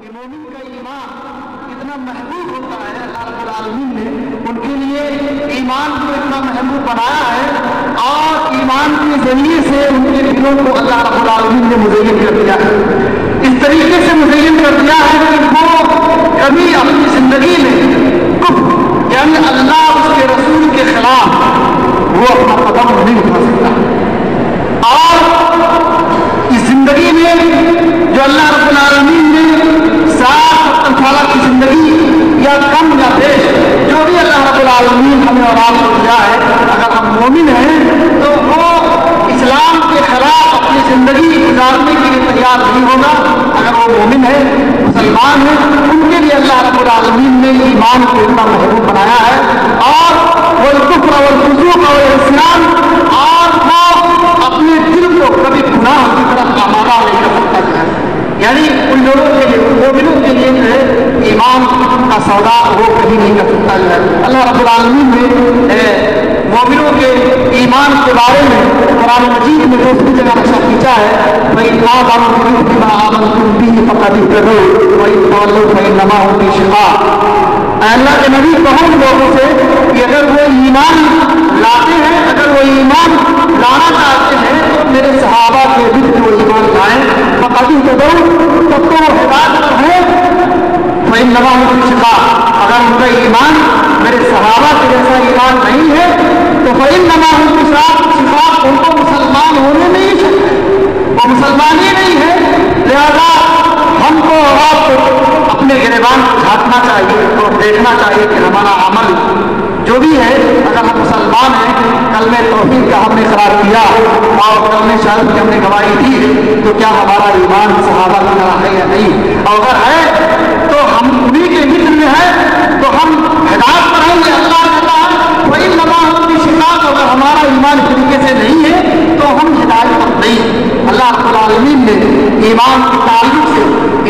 کہ مومن کا ایمان اتنا محبوب ہوتا ہے، اللہ رب العالمین نے ان کے لیے ایمان کو اتنا محبوب بنایا ہے اور ایمان کے ذریعے سے ان کے دلوں کو اللہ رب العالمین نے مزین کر دیا ہے، اس طریقے سے مزین کر دیا ہے کہ وہ کبھی اپنی زندگی میں کفر یعنی اللہ اس کے رسول کے خلاف وہ اپنا قدم نہیں اٹھا سکتا، اور اس زندگی میں جو اللہ رب العالمین نے 60 سالہ کی زندگی یا کم یا بیش جو بھی اللہ رب العالمین ہمیں اور آپ کو دیا ہے، اگر ہم مومن ہیں تو وہ اسلام کے خلاف اپنی زندگی گزارنے کے لیے تیار نہیں ہوگا۔ اگر وہ مومن ہے، مسلمان ہے، ان کے لیے اللہ رب العالمین نے ایمان کو اتنا محبوب بنایا ہے، اور وہ کفر اور فسوق اور عصیان اور وہ اپنے دل کو کبھی گناہ کی طرف آمادہ نہیں کر سکتا ہے، یعنی ان لوگوں کے لیے مومنوں کے لیے جو ہے ایمان کا سودا وہ کبھی نہیں کر سکتا ہے۔ اللہ رب العالمین نے مومنوں کے ایمان کے بارے میں قرآن مجید میں دوسری جگہ نقشہ کھینچا ہے، وَإِنْ آمَنُوا بِمَا آمَنْتُمْ بِهِ فَقَدِ اهْتَدَوْا وَإِنْ تَوَلَّوْا فَإِنَّمَا هُمْ فِي شِقَاقٍ۔ اے اللہ کے نبی کہو ان لوگوں سے کہ اگر وہ ایمان لاتے ہیں، اگر وہ ایمان لانا چاہتے ہیں تو میرے صحابہ کے ضد وہ ایمان لائیں، فَقَدِ اهْتَدَوْا تب تو وہ ہدایت پر ہیں، فَإِنَّمَا هُمْ فِي شِقَاقٍ۔ اگر ان کا ایمان میرے صحابہ کے جیسا ایمان نہیں ہے تو فَإِنَّمَا هُمْ فِي شِقَاقٍ، ان کو مسلمان ہونے نہیں چاہیے، وہ مسلمان ہی نہیں ہے، لہذا ہم کو اور آپ کو اپنے گریبان کو جھانکنا چاہیے اور دیکھنا چاہیے کہ ہمارا عمل جو بھی ہے، اگر ہم مسلمان ہیں، کلمہ توحید کا ہم نے اقرار کیا اور کلمہ شہادت کی ہم نے گواہی دی، تو کیا ہمارا ایمان صحابہ کی طرح ہے یا نہیں؟ اور اگر ہے تو ہم انہی کے مثل میں ہیں تو ہم ہدایت پر ہیں، یہ اللہ کہتا ہے وَإِنَّمَا هُمْ فِي شِقَاقٍ۔ اگر ہمارا ایمان اس طریقے سے نہیں ہے تو ہم ہدایت پر نہیں۔ اللہ رب العالمین نے ایمان کے تعلق سے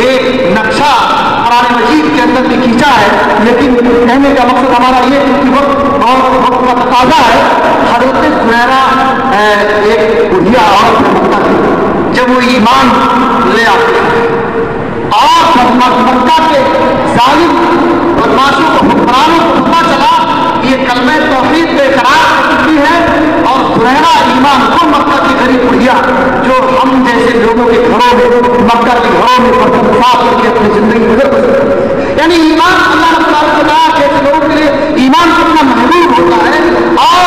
ایک نقشہ قرآن مجید کے اندر بھی کھینچا ہے، لیکن کہنے کا مقصد ہمارا یہ ہے کہ وقت کا تقاضا ہے۔ حضرت زہرا ایک بڑھیا عورت ہے مکہ کی، جب وہ ایمان لے آتے ہیں اور مکہ کے ظالم بدماشوں کو حکمرانوں کو پتہ چلا یہ کلمہ توحید پہ اقرار کر چکی ہے، اور زہرا ایمان کو مکہ کی غریب بڑھیا جو ہم جیسے لوگوں کے گھروں میں مکہ کے گھروں میں برتن صاف کر کے اپنی زندگی گزر سکتے، یعنی ایمان اللہ رب العالمین کے ایسے لوگوں کے لیے ایمان کتنا محبوب ہوتا ہے۔ اور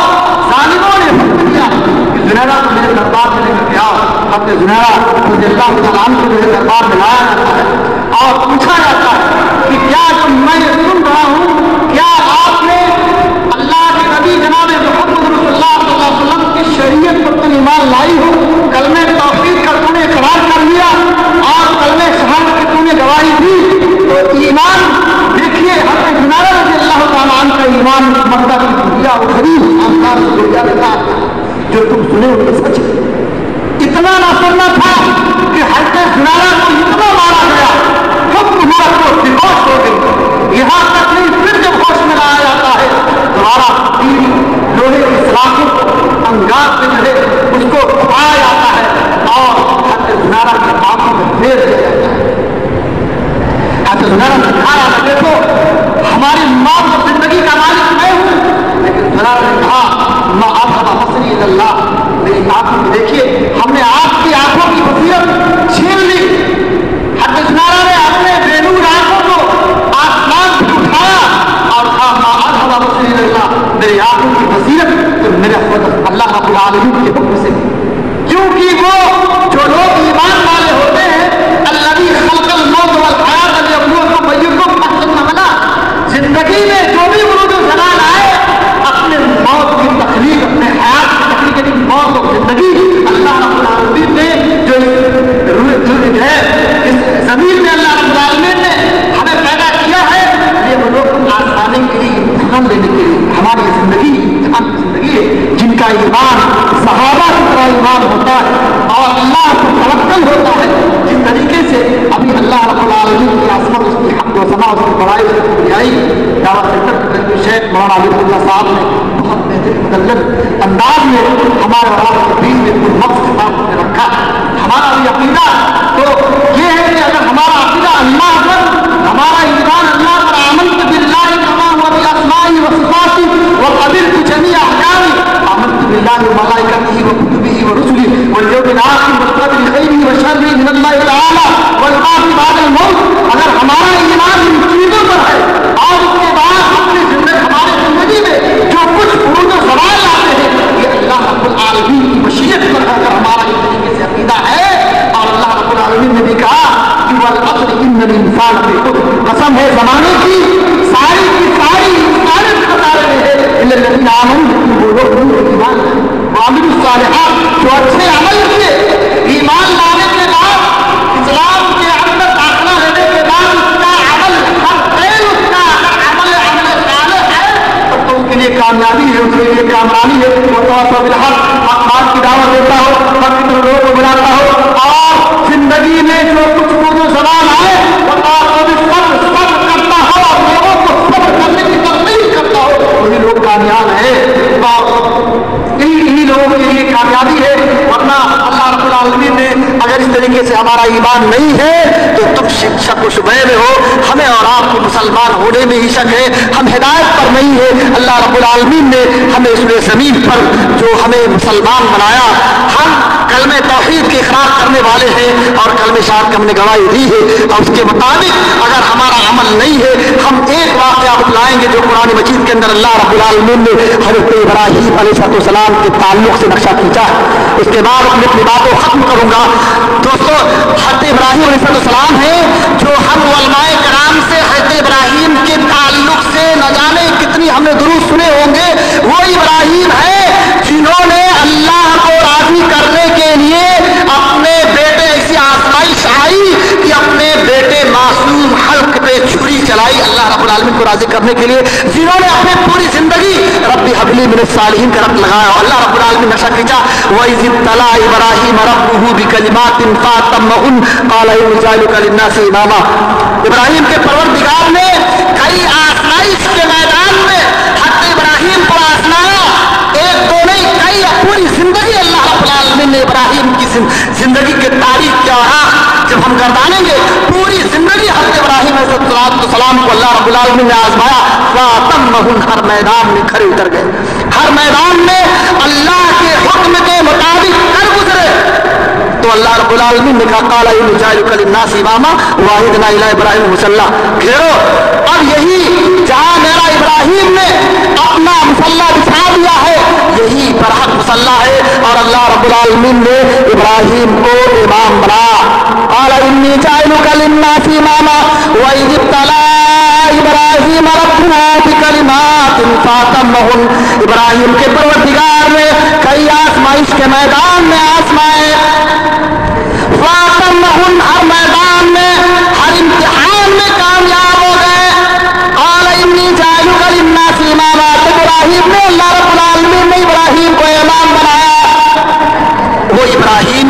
ظالموں نے حکم دیا کہ زہرا کو میرے دربار میں لے کر کے آؤ، اپنے زہرا رضی اللہ تعالیٰ عنہ کو میرے دربار میں لایا جاتا ہے اور پوچھا جاتا ہے کہ کیا میں سن رہا ہوں، کیا آپ نے اللہ کے نبی جناب محمد رسول اللہ صلی اللہ علیہ وسلم کی شریعت پر تم ایمان لائی ہو، کلمہ توحید کا تم نے اقرار کر لیا اور کلمہ شہادت کی تم نے گواہی دی، تو ایمان دیکھیے حضرت زہرا رضی اللہ تعالیٰ عنہ کا ایمان مکہ کی دنیا اور غریب آنکار سے دنیا کے ساتھ جو تم سنے ہوئے سچ اتنا نہ سننا تھا کہ حضرت زہرا کو اتنا مارا گیا، حکم ہوا تو بے ہوش ہو گئی، یہاں تک نہیں پھر جب ہوش میں لایا جاتا ہے دوبارہ لوہے کی سلاخوں انگار سے جو ہے اس کو اٹھایا جاتا ہے اور حضرت زہرا کی آنکھوں میں پھیر دیا جاتا ہے۔ حضرت زہرا نے کہا دیکھو ہماری موت اور زندگی کا مالک میں ہوں، لیکن زہرا نے کہا ما اذهب بصری الا اللہ، میری آنکھوں کو دیکھیے، ہم نے آپ کی آنکھوں کی بصیرت چھین لی۔ حضرت زہرا نے اپنے بے نور آنکھوں کو آسمان سے اٹھایا اور کہا ما اذهب بصری الا اللہ، میری آنکھوں کی بصیرت تو میرے خود اللہ رب العالمین کے حکم سے، کیونکہ وہ جو لوگ ایمان والے ہوتے ہیں الذی خلق الموت والحیات لیبلوکم ایکم احسن عملا، زندگی میں جو بھی ورود و زوال آئے اپنے موت کی تخلیق، اپنے حیات کی تخلیق، یعنی موت اور زندگی اللہ رب العالمین نے جو ہے اس زمین میں اللہ رب العالمین نے ہمیں پیدا کیا ہے، یہ وہ لوگ آسانی کے لیے امتحان لینے کے لیے ہماری زندگی امتحان کی زندگی ہے، جن کا ایمان صحابہ کی طرح ایمان ہوتا ہے اور اللہ کو توکل ہوتا ہے، جس طریقے سے ابھی اللہ رب العالمین کی عظمت، اس کی حمد و ثنا، اس کی بڑائی، اس کی بڑائی دعوت سینٹر کے شیخ مولانا علی اللہ صاحب نے بہت بہترین مدلل انداز میں ہمارے اور آپ کے دین میں کوئی مقصد کتاب نے رکھا۔ ہمارا بھی عقیدہ تو یہ ہے کہ اگر ہمارا عقیدہ اللہ इंसान अपनी खुद कसम है जमाने की सारी खसारे में है इल्लल्लज़ीना आमनू, वो लोग ईमान वामिलुस सालिहात, जो अच्छे अमल किए, ईमान लाने के बाद इस्लाम के अंदर दाखिला लेने के बाद उसका अमल उसका अमल सालिह है तो उसके लिए कामयाबी है, उसके लिए कामरानी है। हक बात की दावत देता हो, हक की तरफ लोगों को बुलाता हो और जिंदगी में जो कुछ जो सवाल आए सब्र करता हो और लोगों को सब्र करने की तरकीब करता हो, वही लोग कामयाब है। इन्हीं लोगों के लिए कामयाबी है। वरना अल्लाह रब्बुल आलमीन ने अगर इस तरीके से हमारा ईमान नहीं है तो तुम शक व शुबह में हो, हमें और आपको मुसलमान होने में ही शक है, हम हिदायत पर नहीं है। अल्लाह रब्बुल आलमीन ने हमें इस ज़मीन पर जो हमें मुसलमान बनाया, हम कलमे तौहीद के इकरार करने वाले हैं और कलमे शहादत की हमने गवाही दी है और उसके मुताबिक अगर हमारा अमल नहीं है, हम एक वाक़या बतलाएंगे जो कुरान मजीद के अंदर अल्लाह रब्बुल आलमीन ने हज़रत इब्राहीम अलैहिस्सलाम के ताल्लुक से नक्शा खींचा है। उसके बाद अपनी बात को खत्म करूंगा। दोस्तों, हज़रत इब्राहीम अलैहिस्सलाम है जो हम उलमाए कराम से हज़रत इब्राहीम के ताल्लुक से न जाने कितनी हमने दुरूद सुने होंगे। वो इब्राहीम है जिन्होंने अल्लाह को राजी करने के लिए अपने बेटे, ऐसी आजमाइश आई कि अपने बेटे मासूम हल्क पे छुरी चलाई अल्लाह रब्बुल आलमीन को राजी करने के लिए, जिन्होंने अपनी पूरी जिंदगी रब्बी हबली मिनस सालिहीन का रब लगाया। अल्लाह रब्बुल आलमीन नक्शा खींचा, वइज़ इब्तला इब्राहीम रब्बुहु बिकलिमातिन फअतम्महुन क़ाल इन्नी जाइलुका लिन्नासि इमामा। इब्राहीम के परवरदिगार ने कई आजमाइश के मैदान में हज़रत इब्राहीम को आजमाया, एक दो नहीं, कई पूरी जिंदगी अल्लाह रब्बुल आलमीन ने इब्राहीम की जिंदगी के तारीख के औराक जब हम गर्दानेंगे, पूरी जिंदगी हज़रत इब्राहीम अलैहिस्सलाम को अल्लाह रब्बुल आलमीन ने आजमाया। फअतम्महुन, हर मैदान में खड़े उतर गए, हर मैदान में अल्लाह के हुक्म के मुताबिक कर गुजरे। तो अल्लाह रब्बुल आलमीन ने कहा क़ाल इन्नी जाइलुका लिन्नासि इमामा वाहिदना इला इब्राहीम मुसल्ला। घेरो, अब यही जहां मेरा इब्राहीम ने अपना मुसल्ला बिछा दिया है, यही बरहक मुसल्ला है और अल्लाह रब्बुल आलमीन ने इब्राहीम को इमाम बनाया। क़ाल इन्नी जाइलुका लिन्नासि इमामा वइज़ इब्तला इब्राहीम रब्बुहु बिकलिमातिन फअतम्महुन। इब्राहीम के परवरदिगार ने कई आजमाइश के मैदान में आजमाए, फअतम्महुन, हर मैदान में, हर इम्तिहान में कामयाब हो गए। क़ाल इन्नी जाइलुका लिन्नासि इमामा। इब्राहीम ने अल्लाह रब्बुल आलमीन ने इब्राहीम को इमाम बनाया। वो इब्राहीम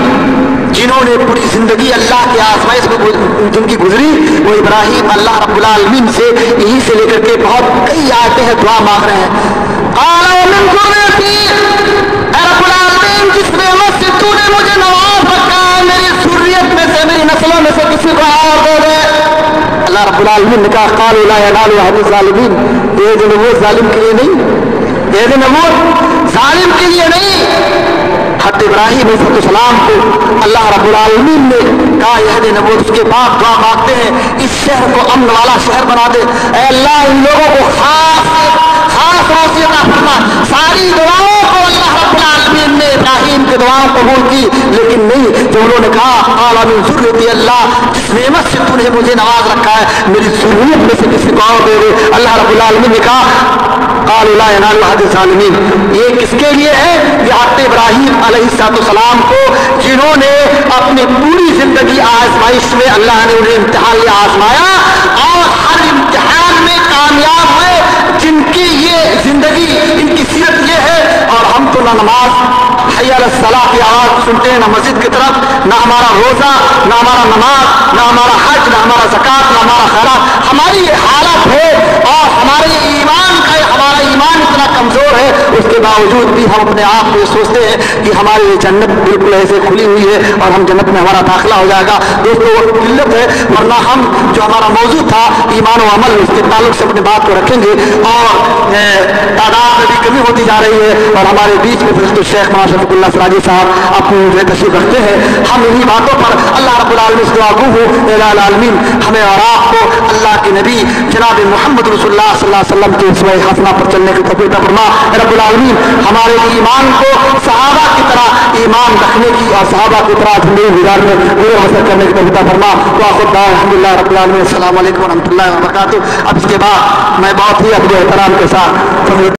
जिन्होंने पूरी जिंदगी अल्लाह के आज़माइश में जिनकी गुजरी, वो इब्राहीम अल्लाह रब्बुल आलमीन से यहीं से लेकर के बहुत कई आयतें हैं, दुआ मांग रहे हैं। क़ाल मिन ज़ुर्रियती, ऐ रब्बुल आलमीन जिस नेमत से तूने मुझे नवाज रखा है, मेरी ज़ुर्रियत में से, मेरी नस्लों में से किसी को और दे दे। अल्लाह रब्बुल आलमीन ने कहा क़ालू ला यनालु अहदी ज़ालिमीन, ये नबूवत जालिम के लिए नहीं, ये नबूवत जालिम के लिए नहीं। हज़रत इब्राहीम अलैहिस्सलाम को अल्लाह रब्बुल आलमीन ने कहा यह नबूवत, उसके बाद दुआ मांगते हैं इस शहर को अमन वाला शहर बना दे। ऐ अल्लाह इन लोगों को खास रोज़ी अता फरमा। सारी दुआओं को अल्लाह रब्बुल आलमीन ने इब्राहीम की दुआओं कबूल की, लेकिन नहीं, जब उन्होंने कहा क़ाल मिन ज़ुर्रियती, अल्लाह जिस नेमत से तूने मुझे नवाज रखा है, मेरी ज़ुर्रियत में से किसी को और दे दे। अल्लाह रब्बुल आलमीन ने कहा क़ालू ला यनालु अहदी ज़ालिमीन। ये किसके लिए है? ये हज़रत इब्राहीम अलैहिस्सलाम को, जिन्होंने अपनी पूरी जिंदगी आजमाइश में अल्लाह ने उन्हें इम्तिहान लिया, आजमाया और हर इम्तिहान में कामयाब हुए, जिनकी ये जिंदगी, इनकी सीरत ये है। और हम तो ना नमाज हय्या अलस सलाह की आवाज़ सुनते हैं, ना मस्जिद की तरफ, ना हमारा रोज़ा, ना हमारा नमाज, ना हमारा हज, ना हमारा ज़कात, ना हमारा खैरात। हमारी ये हालत है और हमारे ईमान का, हमारा ईमान इतना कमज़ोर है, उसके बावजूद भी हम अपने आप को सोचते हैं कि हमारी ये जन्नत बिल्कुल ऐसे खुली हुई है और हम जन्नत में हमारा दाखिला हो जाएगा। दोस्तों, वो किल्लत है, वरना हम जो हमारा मौजू था ईमान व अमल, उसके ताल्लुक से अपनी बात को रखेंगे और तादाद में भी कमी होती जा रही है। और हमारे बीच में फज़ीलतुल शेख मौलाना शफ़ीक़ुल्लाह सराजी साहब अपनी तशरीफ़ रखते हैं। हम इन्हीं बातों पर अल्लाह रब्बुल आलमीन से दुआ गो हो इलाहुल आलमीन हमें और आपको अल्लाह के नबी जनाब मोहम्मद रसूलुल्लाह सल्लल्लाहु अलैहि वसल्लम के उसवे हसना पर चलने की तौफ़ीक़ अता फरमा। रब्बुल आलमीन हमारे ईमान को सहाबा की तरह ईमान रखने की और सहाबा की तरह ज़िंदगी गुजारने, पूरे असर करने की तौफ़ीक़ अता फरमा। अल्हम्दुलिल्लाह रब्बिल आलमीन। अस्सलाम वालेकुम व रहमतुल्लाहि व बरकातुहू। अब इसके बाद मैं बहुत ही अदब एहतराम के साथ